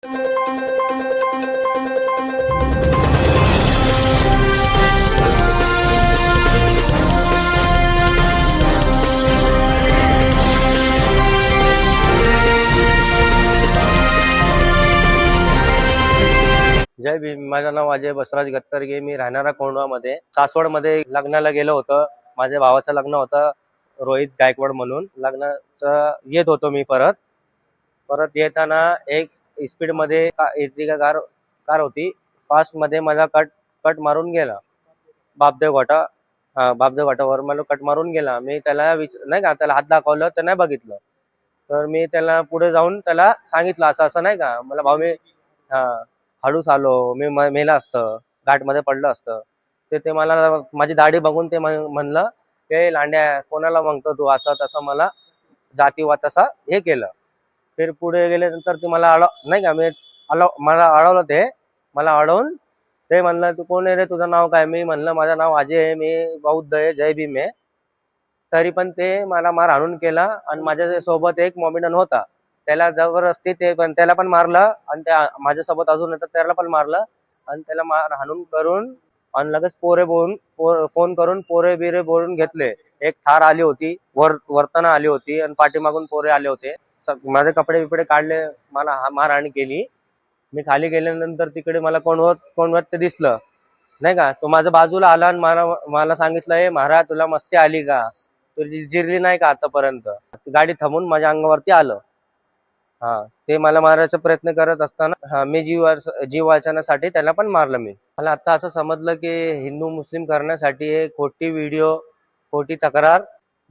जय भीम. माझं नाव अजय बसवराज गत्तरगे. मी राहणारा कोंढवामध्ये. सासवडमध्ये लग्नाला गेलो होतो. माझ्या भावाचं लग्न होतं, रोहित गायकवाड म्हणून. लग्नाचं येत होतो मी. परत येताना एक स्पीडमध्ये एर्टिगा कार होती. फास्टमध्ये माझा कट मारून गेला. बापदेव घाटावर मला कट मारून गेला. मी त्याला नाही का, त्याला हात दाखवलं तर नाही बघितलं. तर मी त्याला पुढे जाऊन त्याला सांगितलं असं असं, नाही का, मला भाऊ मी हळूच आलो, मी मेलं असतं, घाटमध्ये पडलं असतं. ते मला माझी दाढी बघून ते म्हणलं, ते लांड्या कोणाला म्हणतो तू, असं तसं मला जातीवाद तसा हे केलं. फिर पुढे गेल्यानंतर ते मला नाही का, मला अडवलं. ते मला अडवून ते म्हणलं, तू कोण आहे रे, तुझं नाव काय? मी म्हणलं, माझं नाव अजय आहे, मी बौद्ध आहे, जय भीम आहे. तरी पण ते मला मार हाणून केला. आणि माझ्या सोबत एक मॉमेडन होता, त्याला जबरदस्ती त्याला पण मारलं. आणि त्या माझ्यासोबत अजून येतात त्याला पण मारलं. आणि त्याला मार हाणून करून आणि लगेच फोन करून पोरे बिरे बोलून घेतले. एक थार आली होती, वरताना आली होती, आणि पाठीमागून पोरे आले होते. माझे कपडे बिपडे काढले, मला मारहाणी केली. मी खाली गेल्यानंतर तिकडे मला कोणवर ते दिसलं, नाही का, तो माझ्या बाजूला आला आणि मला सांगितलं, हे महाराज तुला मस्ती आली का, तुझी जिरली नाही का आतापर्यंत? गाडी थांबून माझ्या अंगावरती आलं. ते मला मारायचा प्रयत्न करत असताना मी जीव वाचवण्यासाठी त्याला पण मारलं. मला आता असं समजलं की हिंदू मुस्लिम करण्यासाठी एक खोटी तक्रार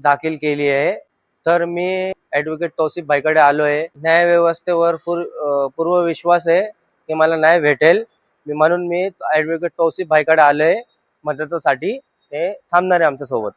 दाखल केली आहे. तर मी ऍडव्होकेट तौसिफ भाईकडे आलोय. न्याय व्यवस्थेवर पूर्व विश्वास आहे की मला न्याय भेटेल. म्हणून मी ऍडव्होकेट तौसिफ भाईकडे आलोय मदतीसाठी. ते थांबणार आहे आमच्या सोबत.